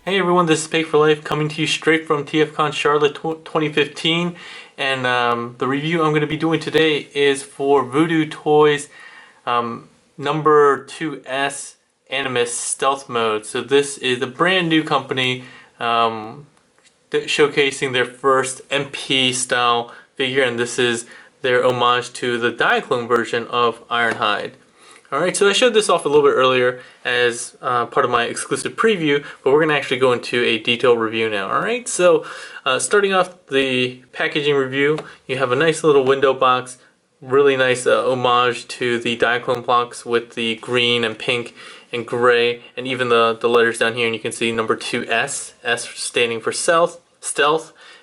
Hey everyone, this is P4L coming to you straight from TFcon Charlotte 2015, and the review I'm going to be doing today is for Voodoo Toys number 2S Animus Stealth Mode. So this is a brand new company showcasing their first MP style figure, and this is their homage to the Diaclone version of Ironhide. Alright, so I showed this off a little bit earlier as part of my exclusive preview, but we're going to actually go into a detailed review now. Alright, so starting off the packaging review, you have a nice little window box, really nice homage to the Diaclone blocks with the green and pink and gray, and even the letters down here, and you can see number 2S, S standing for stealth.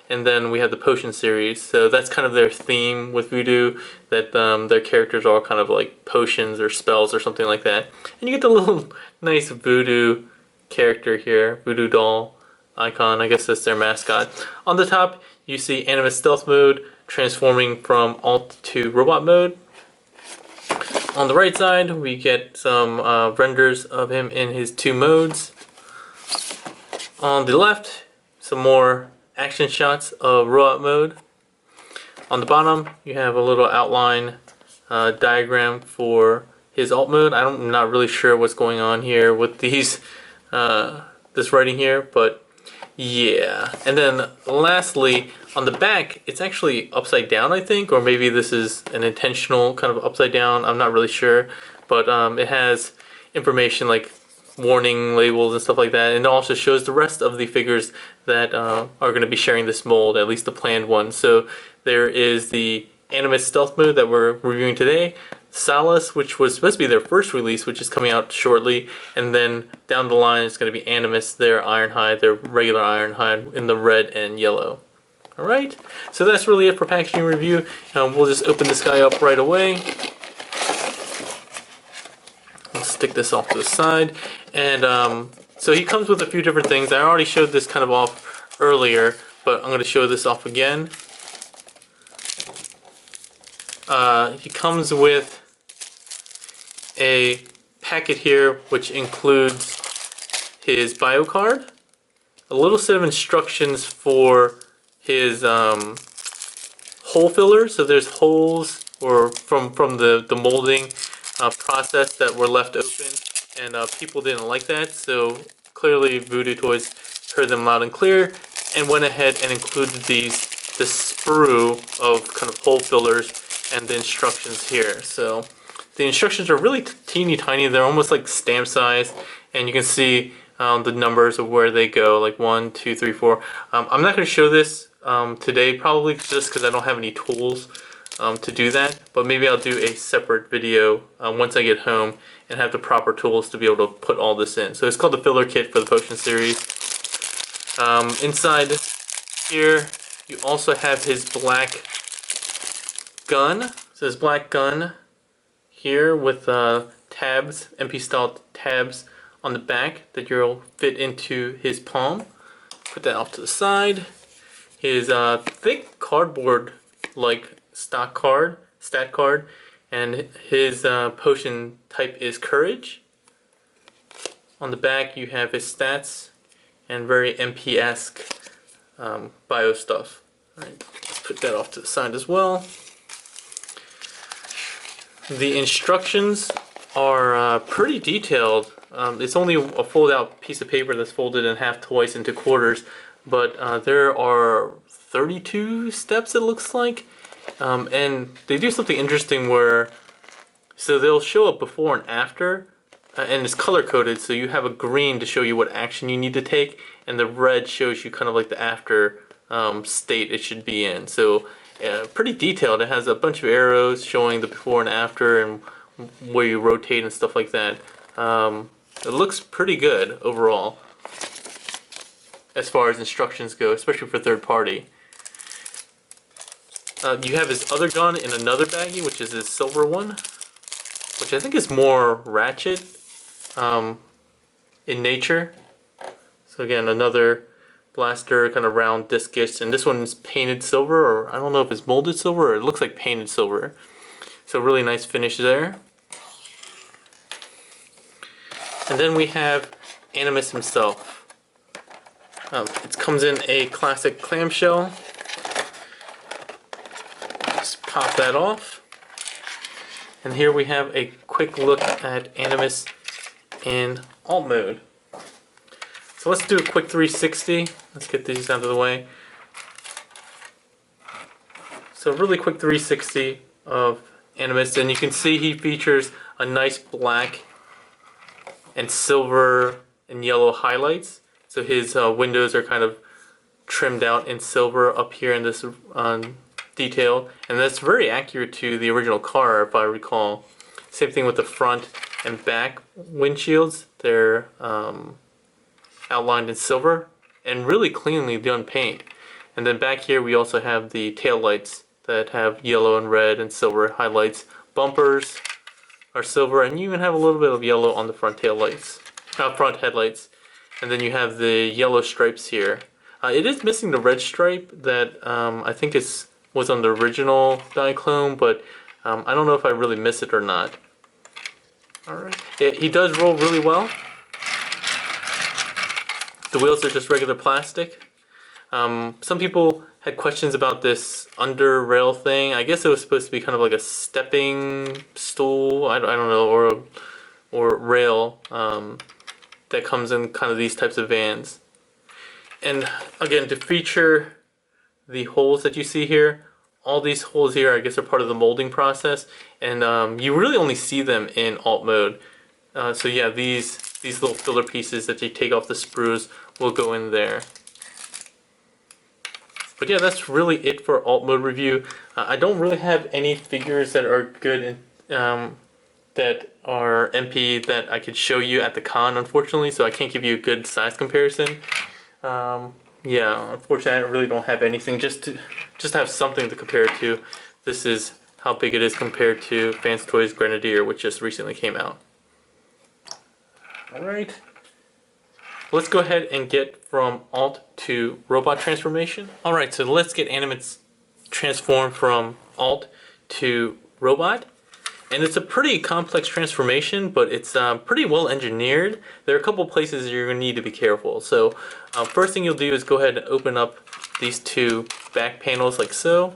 And then we have the potion series, so that's kind of their theme with Voodoo, that their characters are all kind of like potions or spells or something like that. And you get the little nice Voodoo character here, Voodoo doll icon, I guess that's their mascot. On the top, you see Animus Stealth Mode, transforming from Alt to Robot Mode. On the right side, we get some renders of him in his two modes. On the left, some more action shots of Robot Mode. On the bottom, you have a little outline diagram for his alt mode. I'm not really sure what's going on here with these this writing here, but yeah. And then lastly, on the back, it's actually upside down, I think, or maybe this is an intentional kind of upside down. I'm not really sure, but it has information like warning labels and stuff like that, and it also shows the rest of the figures that are going to be sharing this mold, at least the planned one. So there is the Animus Stealth Mode that we're reviewing today, Salus, which was supposed to be their first release, which is coming out shortly, and then down the line it's going to be Animus, their Ironhide, their regular Ironhide in the red and yellow. Alright, so that's really it for packaging review. We'll just open this guy up right away. Let's stick this off to the side. And so he comes with a few different things. I already showed this kind of off earlier, but I'm going to show this off again. He comes with a packet here which includes his bio card, a little set of instructions for his hole filler. So there's holes or from the molding process that were left open, and people didn't like that, so clearly Voodoo Toys heard them loud and clear and went ahead and included this sprue of kind of hole fillers and the instructions here. So the instructions are really teeny tiny, they're almost like stamp size, and you can see the numbers of where they go, like 1, 2, 3, 4. I'm not going to show this today, probably just because I don't have any tools to do that, but maybe I'll do a separate video once I get home and have the proper tools to be able to put all this in. So it's called the filler kit for the potion series. Inside here you also have his black gun. So his black gun here with tabs, MP style tabs on the back that you'll fit into his palm. Put that off to the side. His thick cardboard like stat card, and his potion type is courage. On the back you have his stats and very MP-esque bio stuff. Alright, let's put that off to the side as well. The instructions are pretty detailed. It's only a fold out piece of paper that's folded in half twice into quarters, but there are 32 steps it looks like. And they do something interesting where, so they'll show up before and after, and it's color coded, so you have a green to show you what action you need to take, and the red shows you kind of like the after state it should be in. So pretty detailed. It has a bunch of arrows showing the before and after and where you rotate and stuff like that. It looks pretty good overall as far as instructions go, especially for third party. You have his other gun in another baggie, which is his silver one, which I think is more ratchet in nature. So again, another blaster, kind of round discus, and this one's painted silver, or I don't know if it's molded silver, or it looks like painted silver. So really nice finish there. And then we have Animus himself. It comes in a classic clamshell. Just pop that off. And here we have a quick look at Animus in alt mode. So let's do a quick 360. Let's get these out of the way. So really quick 360 of Animus, and you can see he features a nice black and silver and yellow highlights. So his windows are kind of trimmed out in silver up here in this detail, and that's very accurate to the original car, if I recall. Same thing with the front and back windshields. They're outlined in silver and really cleanly done paint. And then back here we also have the tail lights that have yellow and red and silver highlights. Bumpers are silver, and you even have a little bit of yellow on the front tail lights, front headlights. And then you have the yellow stripes here. It is missing the red stripe that I think was on the original Diaclone, but I don't know if I really miss it or not. Alright, he does roll really well. The wheels are just regular plastic. Some people had questions about this under rail thing. I guess it was supposed to be kind of like a stepping stool, I don't know, or rail that comes in kind of these types of vans. And again, to feature the holes that you see here, all these holes here I guess are part of the molding process, and you really only see them in alt mode. So yeah, these little filler pieces that you take off the sprues will go in there. But yeah, that's really it for alt mode review. I don't really have any figures that are good that are MP that I could show you at the con, unfortunately, so I can't give you a good size comparison. Yeah, unfortunately I really don't have anything just to have something to compare it to. This is how big it is compared to Fans Toys Grenadier, which just recently came out. Alright, let's go ahead and get from alt to robot transformation. Alright, so let's get Animus transformed from alt to robot. And it's a pretty complex transformation, but it's pretty well engineered. There are a couple places you're going to need to be careful. So first thing you'll do is go ahead and open up these two back panels like so.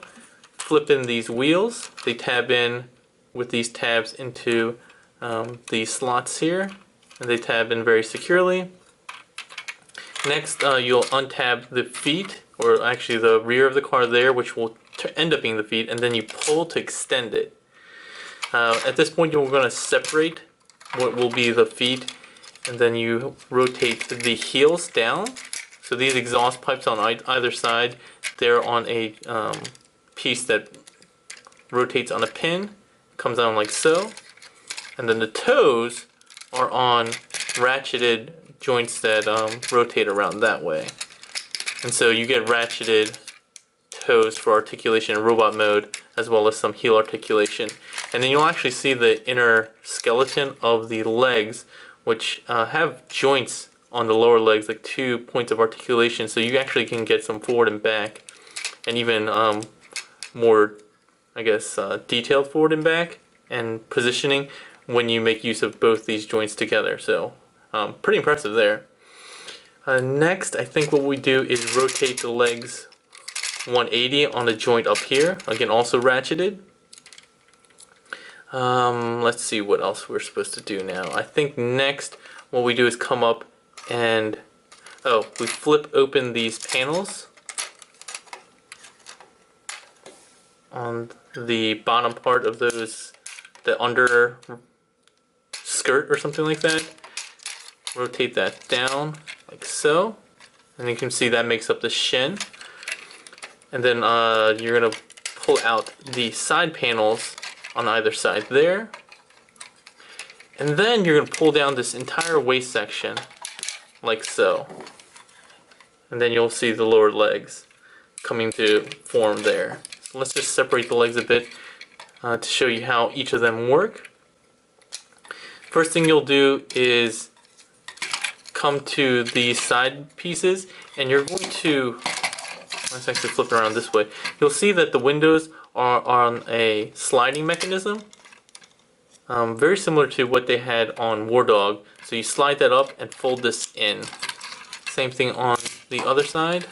Flip in these wheels. They tab in with these tabs into these slots here. And they tab in very securely. Next, you'll untab the feet, or actually the rear of the car there, which will end up being the feet, and then you pull to extend it. At this point, you're going to separate what will be the feet, and then you rotate the heels down. So these exhaust pipes on either side, they're on a piece that rotates on a pin, comes down like so, and then the toes are on ratcheted joints that rotate around that way. And so you get ratcheted toes for articulation in robot mode, as well as some heel articulation. And then you'll actually see the inner skeleton of the legs, which have joints on the lower legs, like 2 points of articulation, so you actually can get some forward and back, and even more, I guess, detailed forward and back, and positioning when you make use of both these joints together. So pretty impressive there. Next, I think what we do is rotate the legs 180 on the joint up here, again also ratcheted. Let's see what else we're supposed to do now. I think next what we do is come up and we flip open these panels on the bottom part of those, the under skirt or something like that. Rotate that down like so, and you can see that makes up the shin. And then you're going to pull out the side panels on either side there. And then you're going to pull down this entire waist section like so. And then you'll see the lower legs coming to form there. So let's just separate the legs a bit to show you how each of them work. First thing you'll do is come to the side pieces, and you're going to, let's actually flip it around this way. You'll see that the windows are on a sliding mechanism, very similar to what they had on War Dog. So you slide that up and fold this in. Same thing on the other side.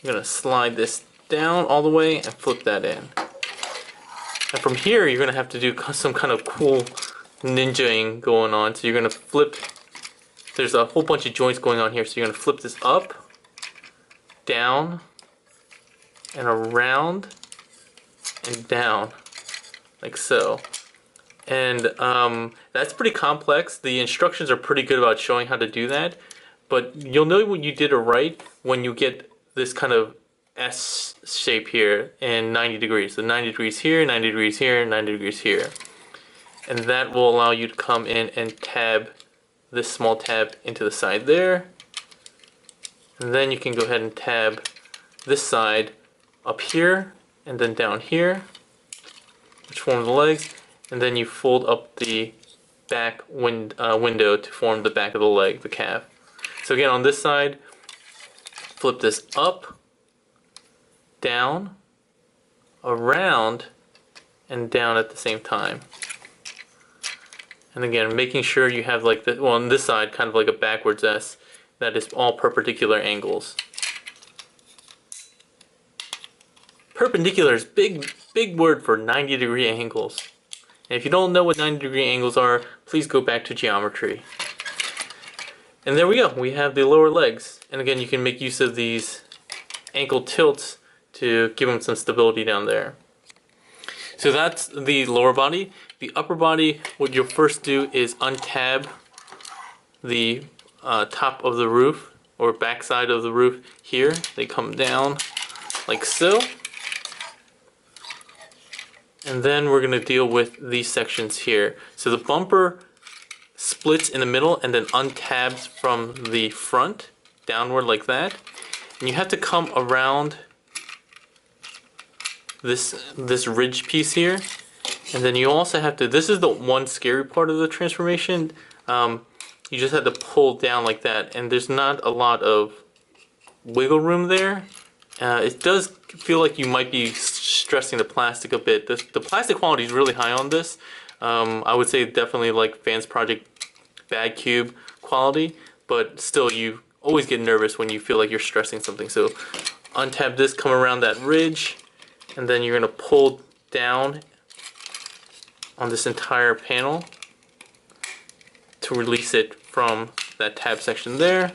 You're going to slide this down all the way and flip that in. And from here, you're going to have to do some kind of cool ninjaing going on. So you're going to flip, there's a whole bunch of joints going on here. So you're going to flip this up, down, and around, and down, like so. And that's pretty complex. The instructions are pretty good about showing how to do that. But you'll know when you did it right when you get this kind of S shape here in 90 degrees. So 90 degrees here, 90 degrees here, 90 degrees here. And that will allow you to come in and tab this small tab into the side there. And then you can go ahead and tab this side up here and then down here, which form the legs. And then you fold up the back window to form the back of the leg, the calf. So again, on this side, flip this up, down, around, and down at the same time. And again, making sure you have like the, well, on this side, kind of like a backwards S, that is all perpendicular angles. Perpendicular is big word for 90-degree angles. And if you don't know what 90-degree angles are, please go back to geometry. And there we go, we have the lower legs. And again, you can make use of these ankle tilts to give them some stability down there. So that's the lower body. The upper body, what you'll first do is untab the top of the roof, or backside of the roof here. They come down like so. And then we're going to deal with these sections here. So the bumper splits in the middle and then untabs from the front downward like that. And you have to come around this ridge piece here. And then you also have to, this is the one scary part of the transformation. You just have to pull down like that. And there's not a lot of wiggle room there. It does feel like you might be stressing the plastic a bit. The plastic quality is really high on this. I would say definitely like Fans Project Bad Cube quality, but still you always get nervous when you feel like you're stressing something. So untab this, come around that ridge, and then you're going to pull down on this entire panel to release it from that tab section there.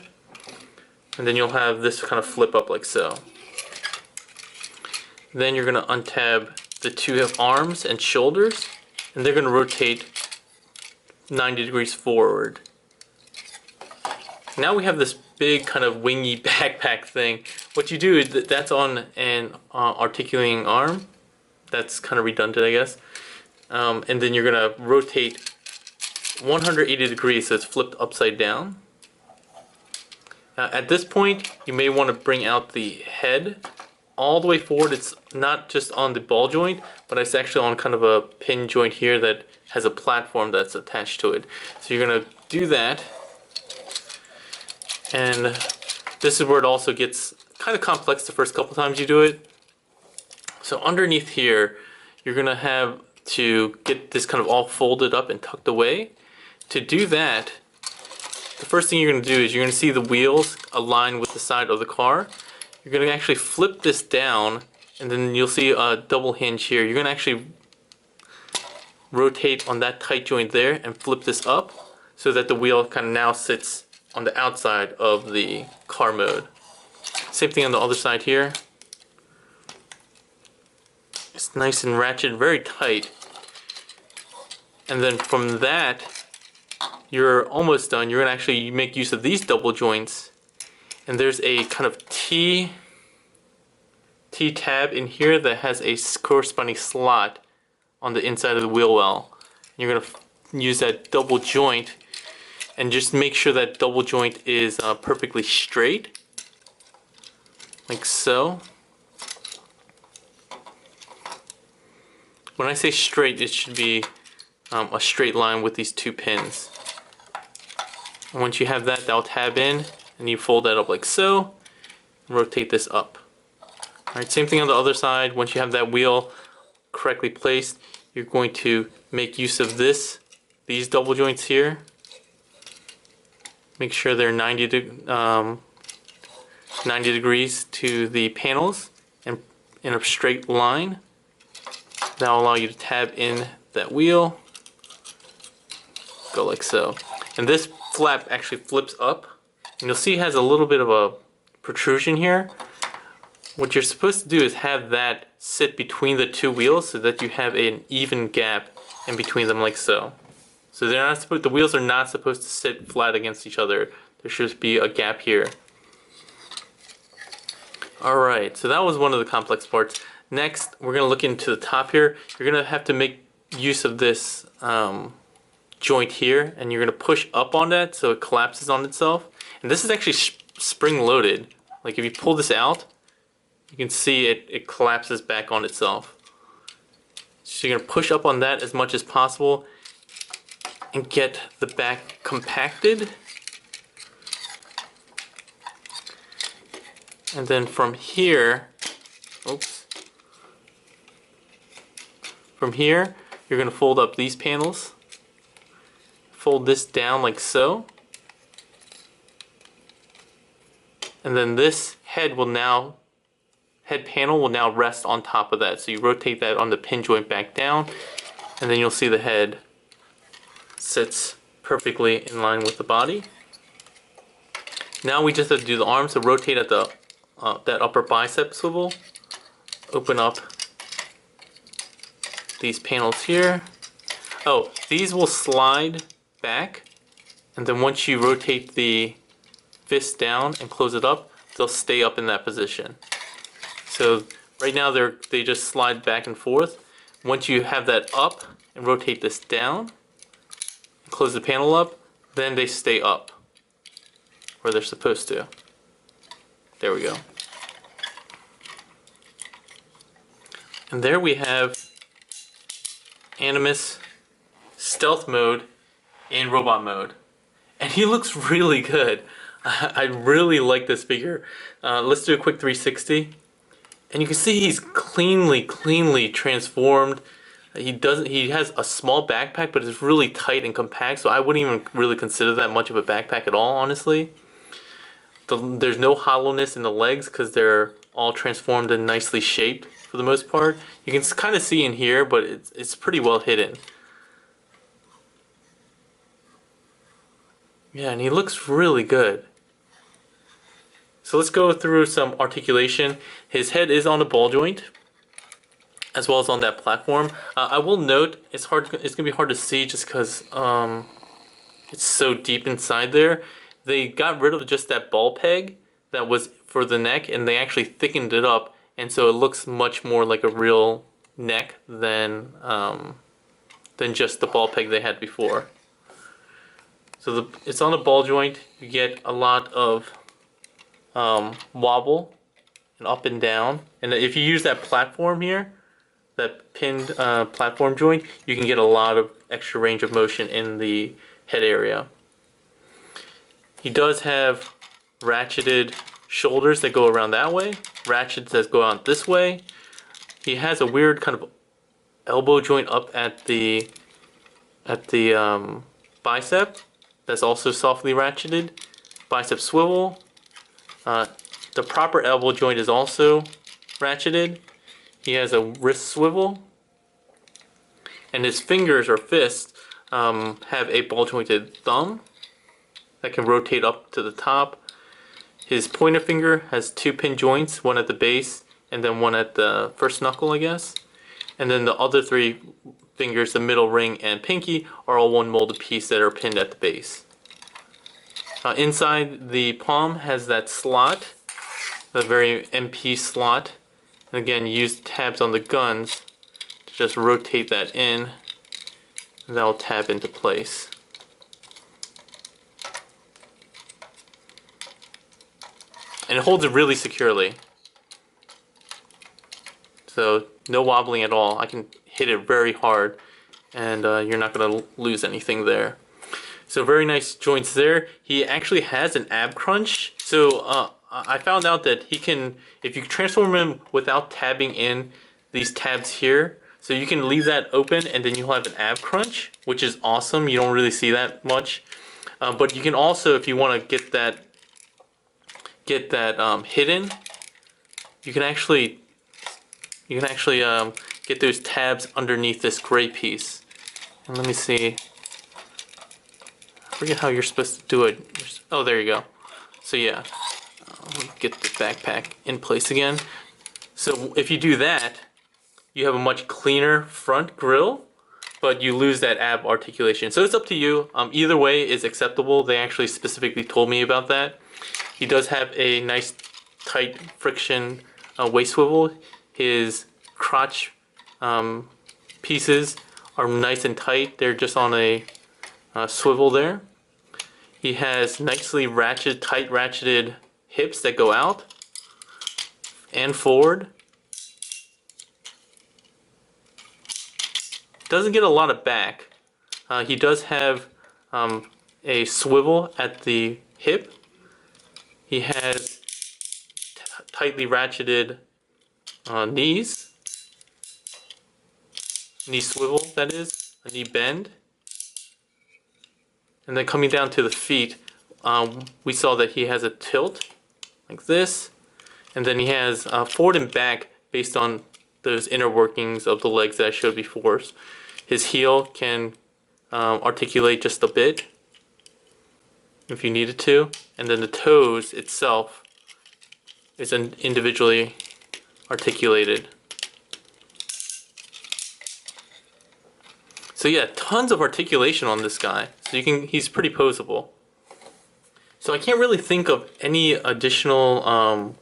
And then you'll have this kind of flip up like so. Then you're going to untab the two arms and shoulders, and they're going to rotate 90 degrees forward. Now we have this big kind of wingy backpack thing. What you do is that's on an articulating arm. That's kind of redundant, I guess. And then you're going to rotate 180 degrees, so it's flipped upside down. At this point, you may want to bring out the head all the way forward. It's not just on the ball joint, but it's actually on kind of a pin joint here that has a platform that's attached to it. So you're going to do that. And this is where it also gets kind of complex the first couple times you do it. So underneath here, you're going to have to get this kind of all folded up and tucked away. To do that, the first thing you're going to do is you're going to see the wheels align with the side of the car. You're going to actually flip this down, and then you'll see a double hinge here. You're going to actually rotate on that tight joint there and flip this up so that the wheel kind of now sits on the outside of the car mode. Same thing on the other side here. It's nice and ratchet, very tight. And then from that, you're almost done. You're going to actually make use of these double joints. And there's a kind of T tab in here that has a corresponding slot on the inside of the wheel well. You're going to use that double joint and just make sure that double joint is perfectly straight, like so. When I say straight, it should be a straight line with these two pins. And once you have that, that'll tab in, and you fold that up like so, and rotate this up. Alright, same thing on the other side. Once you have that wheel correctly placed, you're going to make use of these double joints here. Make sure they're 90 degrees to the panels and in a straight line. That will allow you to tab in that wheel. Go like so. And this flap actually flips up. And you'll see it has a little bit of a protrusion here. What you're supposed to do is have that sit between the two wheels so that you have an even gap in between them like so. So they're not supposed, the wheels are not supposed to sit flat against each other. There should be a gap here. Alright, so that was one of the complex parts. Next, we're going to look into the top here. You're going to have to make use of this joint here, and you're going to push up on that so it collapses on itself. And this is actually spring loaded. Like if you pull this out, you can see it collapses back on itself. So you're going to push up on that as much as possible and get the back compacted. And then from here, from here, you're going to fold up these panels. Fold this down like so. And then this head panel will now rest on top of that. So you rotate that on the pin joint back down, and then you'll see the head sits perfectly in line with the body. Now we just have to do the arms. So rotate at the that upper bicep swivel. Open up these panels here. Oh, these will slide back, and then once you rotate the fist down and close it up, they'll stay up in that position. So right now they just slide back and forth. Once you have that up and rotate this down, and close the panel up, then they stay up where they're supposed to. There we go. And there we have Animus stealth mode in robot mode. And he looks really good. I really like this figure. Let's do a quick 360. And you can see he's cleanly transformed. He has a small backpack, but it's really tight and compact, so I wouldn't even really consider that much of a backpack at all, honestly. There's no hollowness in the legs because they're all transformed and nicely shaped for the most part. You can kind of see in here, but it's pretty well hidden. Yeah, and he looks really good. So let's go through some articulation. His head is on a ball joint, as well as on that platform. I will note it's gonna be hard to see just because it's so deep inside there. They got rid of just that ball peg that was for the neck, and they actually thickened it up, and so it looks much more like a real neck than just the ball peg they had before. So it's on a ball joint. You get a lot of wobble and up and down, and if you use that platform here, that pinned platform joint, you can get a lot of extra range of motion in the head area. He does have ratcheted shoulders that go around that way, ratchets that go on this way. He has a weird kind of elbow joint up at the bicep that's also softly ratcheted. Bicep swivel. The proper elbow joint is also ratcheted. He has a wrist swivel, and his fingers or fists have a ball jointed thumb that can rotate up to the top. His pointer finger has two pin joints, one at the base and then one at the first knuckle, I guess. And then the other three fingers, the middle ring and pinky, are all one molded piece that are pinned at the base. Inside the palm has that slot, the very MP slot. And again, use tabs on the guns to just rotate that in, and that'll tab into place. And it holds it really securely. So no wobbling at all. I can hit it very hard, and you're not going to lose anything there. So very nice joints there. He actually has an ab crunch. So I found out that he can, if you transform him without tabbing in these tabs here, so you can leave that open and then you'll have an ab crunch, which is awesome. You don't really see that much. But you can also, if you want to get that hidden, you can actually get those tabs underneath this gray piece. And let me see. I forget how you're supposed to do it. Oh, there you go. So yeah, let me get the backpack in place again. So if you do that, you have a much cleaner front grille, but you lose that ab articulation. So it's up to you. Either way is acceptable. They actually specifically told me about that. He does have a nice tight friction waist swivel. His crotch pieces are nice and tight. They're just on a swivel there. He has nicely tight ratcheted hips that go out and forward. Doesn't get a lot of back. He does have a swivel at the hip. He has tightly ratcheted knees. Knee swivel, that is. A knee bend. And then coming down to the feet, we saw that he has a tilt, like this. And then he has forward and back based on those inner workings of the legs that I showed before. His heel can articulate just a bit if you needed to, and then the toes itself is individually articulated. So yeah, tons of articulation on this guy. So he's pretty posable. So I can't really think of any additional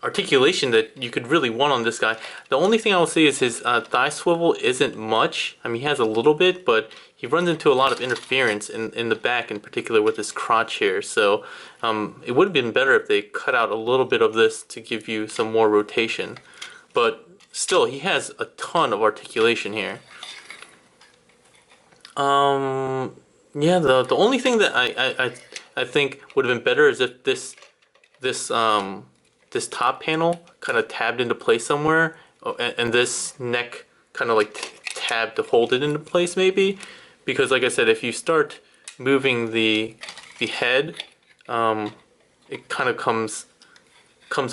articulation that you could really want on this guy. The only thing I will say is his thigh swivel isn't much. I mean, he has a little bit, but he runs into a lot of interference in the back, in particular with his crotch here. So it would have been better if they cut out a little bit of this to give you some more rotation. But still, he has a ton of articulation here. Yeah, the only thing that I think would have been better is if this top panel kind of tabbed into place somewhere, and this neck kind of like tabbed to hold it into place maybe, because like I said, if you start moving the head, it kind of comes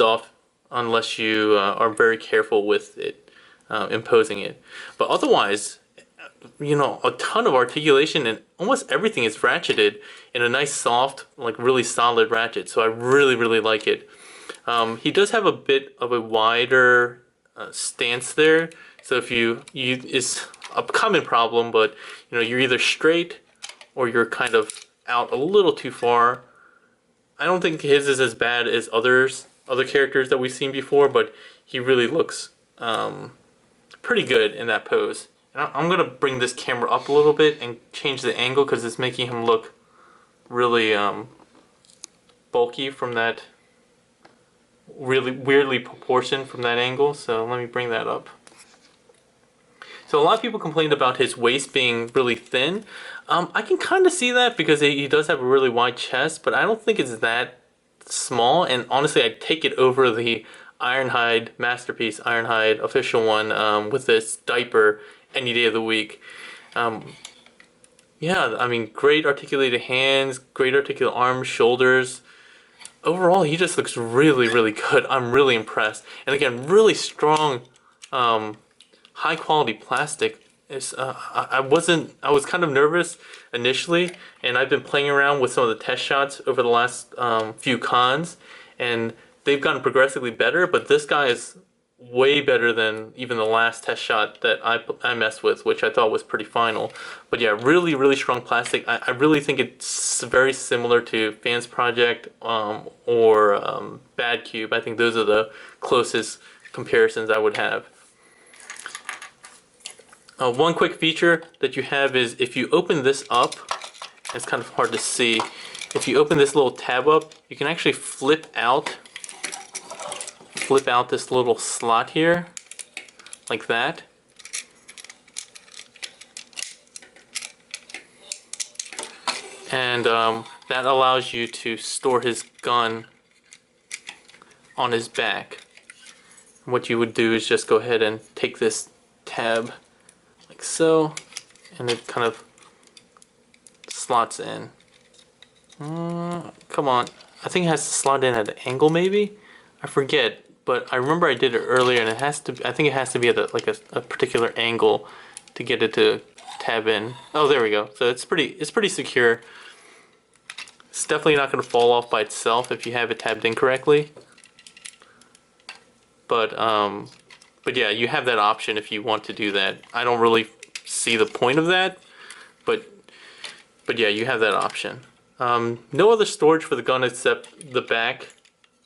off unless you are very careful with it, imposing it. But otherwise, you know, a ton of articulation, and almost everything is ratcheted in a nice soft, like really solid ratchet. So I really like it. He does have a bit of a wider stance there. So if it's a common problem, but you know, you're either straight or you're kind of out a little too far. I don't think his is as bad as other characters that we've seen before, but he really looks pretty good in that pose. And I'm gonna bring this camera up a little bit and change the angle because it's making him look really bulky from that, really weirdly proportioned from that angle. So let me bring that up. So a lot of people complained about his waist being really thin. I can kind of see that because he does have a really wide chest, but I don't think it's that small. And honestly, I'd take it over the Ironhide Masterpiece, Ironhide official one, with this diaper any day of the week. Yeah, I mean, great articulated hands, great articulated arms, shoulders. Overall, he just looks really good. I'm really impressed. And again, really strong, high quality plastic. I was kind of nervous initially, and I've been playing around with some of the test shots over the last few cons, and they've gotten progressively better, but this guy is way better than even the last test shot that I messed with, which I thought was pretty final. But yeah, really strong plastic. I really think it's very similar to Fans Project or Bad Cube. I think those are the closest comparisons I would have. One quick feature that you have is if you open this up, it's kind of hard to see. If you open this little tab up, you can actually flip out this little slot here, like that. And that allows you to store his gun on his back. What you would do is just go ahead and take this tab like so, and it kind of slots in. Come on. I think it has to slot in at an angle maybe? I forget, but I remember I did it earlier and it has to, I think it has to be at a particular angle to get it to tab in. Oh, there we go. So it's pretty secure. It's definitely not going to fall off by itself if you have it tabbed in correctly. But yeah, you have that option if you want to do that. I don't really see the point of that, but yeah, you have that option. No other storage for the gun except the back,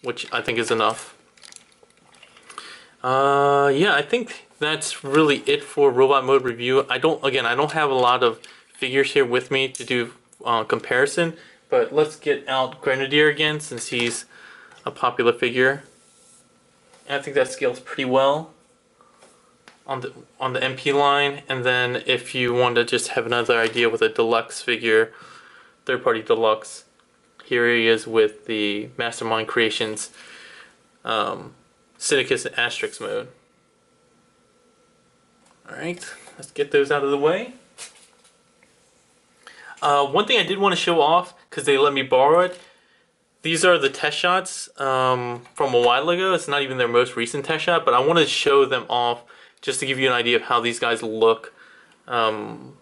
which I think is enough. Yeah, I think that's really it for robot mode review. I don't have a lot of figures here with me to do comparison, but let's get out Grenadier again since he's a popular figure. And I think that scales pretty well on the MP line. And then if you want to just have another idea with a deluxe figure, third-party deluxe, here he is with the Mastermind Creations Syndicus and Asterix mode. Alright, let's get those out of the way. One thing I did want to show off, because they let me borrow it, these are the test shots from a while ago. It's not even their most recent test shot, but I want to show them off just to give you an idea of how these guys look in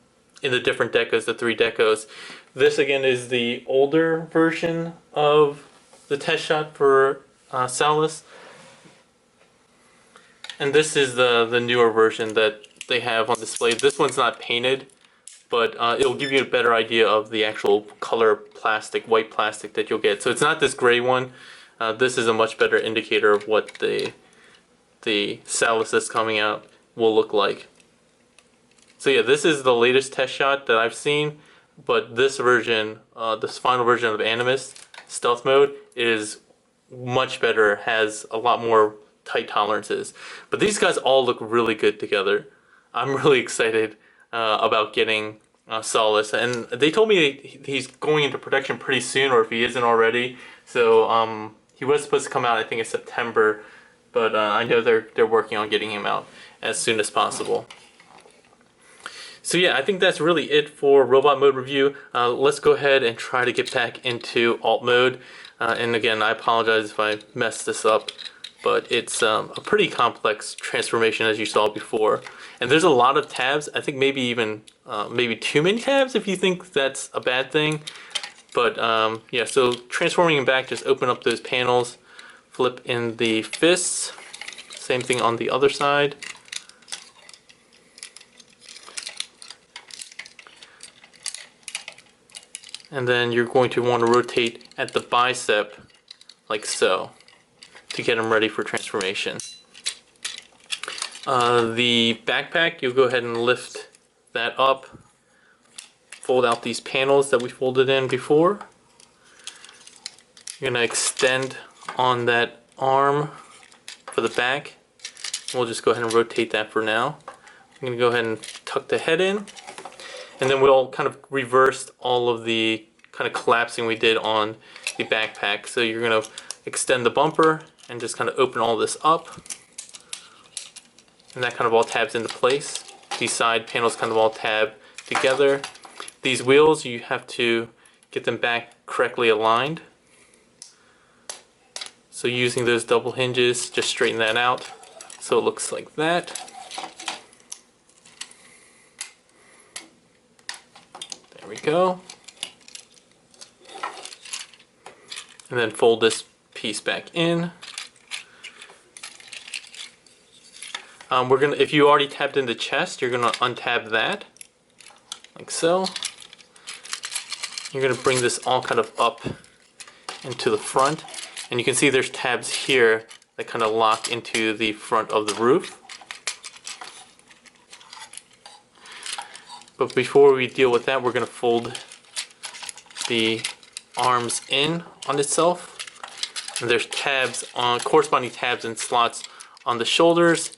the different decos, the 3 decos. This again is the older version of the test shot for Salus. And this is the newer version that they have on display. This one's not painted, but it'll give you a better idea of the actual color plastic, white plastic that you'll get. So it's not this gray one. This is a much better indicator of what the Salus that's coming out will look like. So yeah, this is the latest test shot that I've seen, but this version, this final version of Animus stealth mode is much better, has a lot more tight tolerances. But these guys all look really good together. I'm really excited about getting Salus, and they told me he's going into production pretty soon, or if he isn't already. So he was supposed to come out, I think, in September, but I know they're working on getting him out as soon as possible. So yeah, I think that's really it for robot mode review. Let's go ahead and try to get back into alt mode. And again, I apologize if I messed this up, but it's a pretty complex transformation as you saw before. And there's a lot of tabs. I think maybe even maybe too many tabs if you think that's a bad thing. But yeah, so transforming him back, just open up those panels, flip in the fists. Same thing on the other side. And then you're going to want to rotate at the bicep like so to get him ready for transformation. The backpack, you'll go ahead and lift that up, fold out these panels that we folded in before. You're going to extend on that arm for the back. We'll just go ahead and rotate that for now. I'm going to go ahead and tuck the head in. And then we'll kind of reverse all of the kind of collapsing we did on the backpack. So you're going to extend the bumper and just kind of open all this up. And that kind of all tabs into place. These side panels kind of all tab together. These wheels, you have to get them back correctly aligned. So using those double hinges, just straighten that out so it looks like that. There we go. And then fold this piece back in. We're gonna, if you already tabbed in the chest, you're gonna untab that, like so. You're gonna bring this all kind of up into the front, and you can see there's tabs here that kind of lock into the front of the roof. But before we deal with that, we're gonna fold the arms in on itself, and there's tabs on corresponding tabs and slots on the shoulders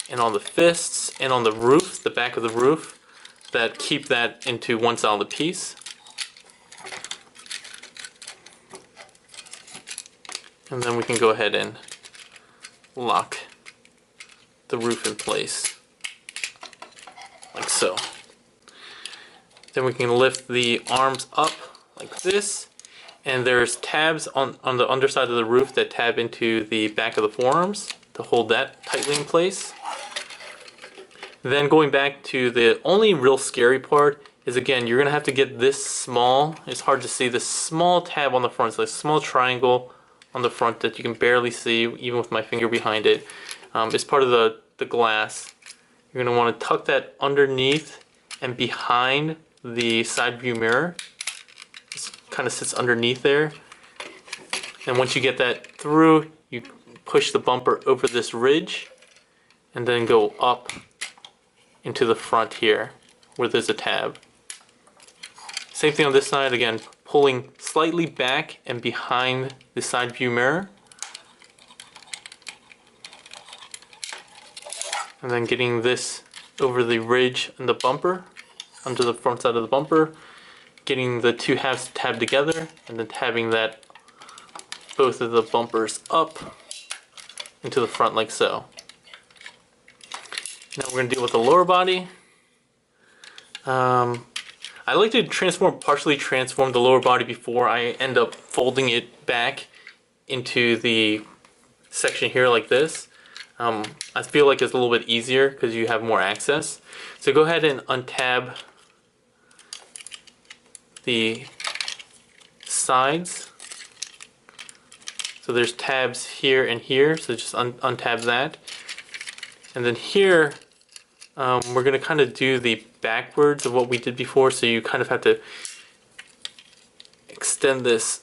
and on the fists and on the roof, the back of the roof, that keep that into one solid piece. And then we can go ahead and lock the roof in place like so. Then we can lift the arms up like this, And there's tabs on the underside of the roof that tab into the back of the forearms to hold that tightly in place. Then going back to the only real scary part is, again, you're going to have to get this small, it's hard to see, this small tab on the front, so a small triangle on the front that you can barely see even with my finger behind it. It's part of the glass. You're going to want to tuck that underneath and behind the side view mirror. It kind of sits underneath there. And once you get that through, you push the bumper over this ridge and then go up into the front here where there's a tab. Same thing on this side, again, pulling slightly back and behind the side view mirror. And then getting this over the ridge and the bumper, under the front side of the bumper, getting the two halves tabbed together, and then tabbing that both of the bumpers up into the front like so. Now we're going to deal with the lower body. I like to partially transform the lower body before I end up folding it back into the section here like this. I feel like it's a little bit easier because you have more access. So go ahead and untab the sides. So there's tabs here and here, so just untab that. And then here, we're going to kind of do the backwards of what we did before, so you kind of have to extend this.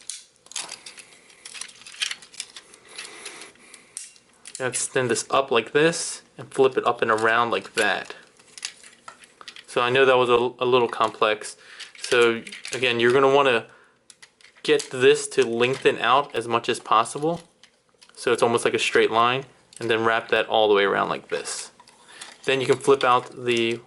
Extend this up like this and flip it up and around like that. So I know that was a little complex. So again, you're going to want to get this to lengthen out as much as possible, so it's almost like a straight line, and then wrap that all the way around like this. Then you can flip out the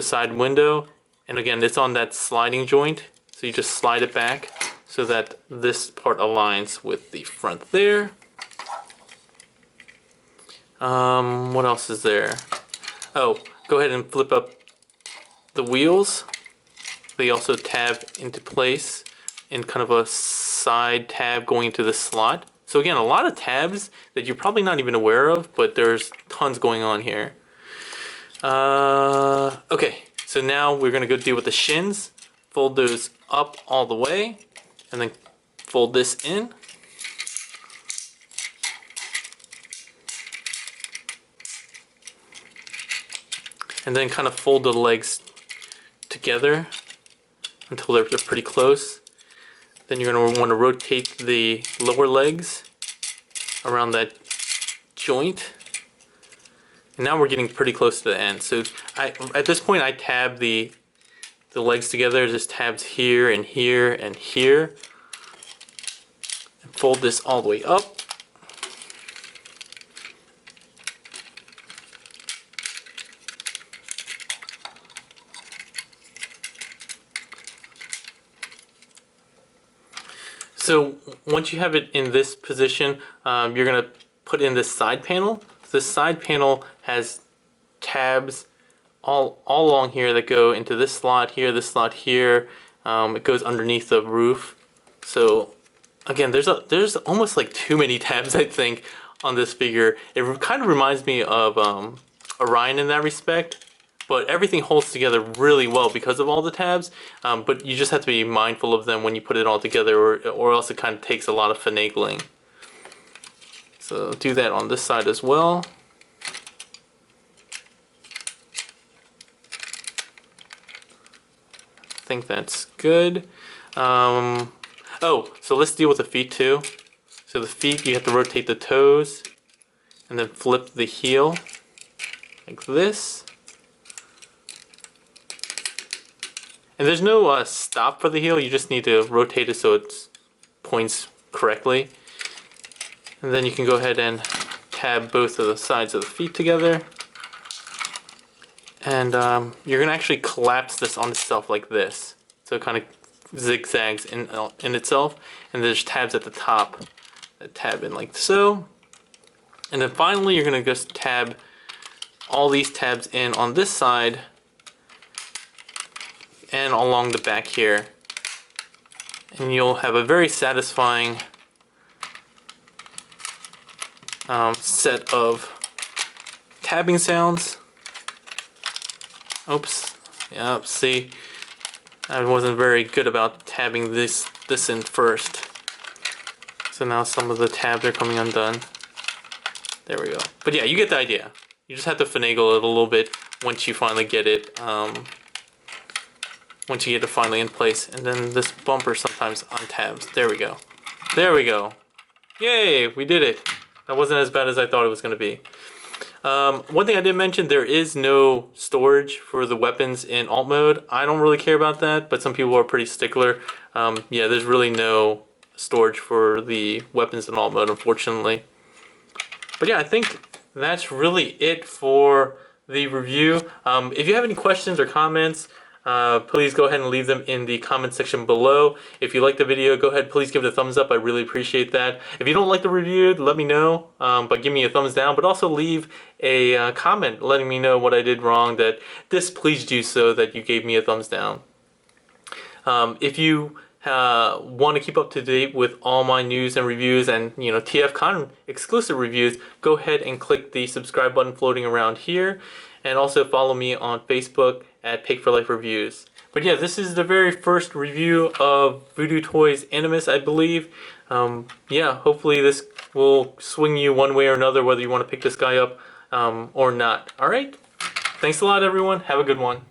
side window, and again, it's on that sliding joint, so you just slide it back so that this part aligns with the front there. What else is there? Oh, go ahead and flip up the wheels. They also tab into place in kind of a side tab going into the slot. So again, a lot of tabs that you're probably not even aware of, but there's tons going on here. Okay, so now we're gonna go deal with the shins. Fold those up all the way, and then fold this in. And then kind of fold the legs together until they're pretty close. Then you're going to want to rotate the lower legs around that joint. And now we're getting pretty close to the end. So at this point I tab the legs together. There's tabs here and here and here. And fold this all the way up. So once you have it in this position, you're going to put in this side panel. This side panel has tabs all along here that go into this slot here, this slot here. It goes underneath the roof. So again, there's almost like too many tabs, I think, on this figure. It kind of reminds me of Orion in that respect. But everything holds together really well because of all the tabs, but you just have to be mindful of them when you put it all together, or else it kind of takes a lot of finagling. So do that on this side as well. I think that's good. Oh, so let's deal with the feet too. So the feet, you have to rotate the toes and then flip the heel like this. And there's no stop for the heel, you just need to rotate it so it points correctly. And then you can go ahead and tab both of the sides of the feet together. And you're going to actually collapse this on itself like this. So it kind of zigzags in itself. And there's tabs at the top that tab in like so. And then finally you're going to just tab all these tabs in on this side and along the back here. and you'll have a very satisfying set of tabbing sounds. Oops. Yep, see, I wasn't very good about tabbing this in first. So now some of the tabs are coming undone. There we go. But yeah, you get the idea. You just have to finagle it a little bit once you finally get it. Once you get it finally in place, and then this bumper sometimes untabs. There we go. There we go. Yay, we did it. That wasn't as bad as I thought it was going to be. One thing I did mention, there is no storage for the weapons in alt mode. I don't really care about that, but some people are pretty stickler. Yeah, there's really no storage for the weapons in alt mode, unfortunately. But yeah, I think that's really it for the review. If you have any questions or comments, please go ahead and leave them in the comment section below. If you like the video, go ahead, please give it a thumbs up. I really appreciate that. If you don't like the review, let me know, but give me a thumbs down. But also leave a comment letting me know what I did wrong that displeased you so that you gave me a thumbs down. If you want to keep up to date with all my news and reviews and TFcon exclusive reviews, go ahead and click the subscribe button floating around here, and also follow me on Facebook at P4L Reviews. But yeah, this is the very first review of Voodoo Toys Animus, I believe. Yeah, hopefully this will swing you one way or another, whether you want to pick this guy up or not. Alright, thanks a lot everyone, have a good one.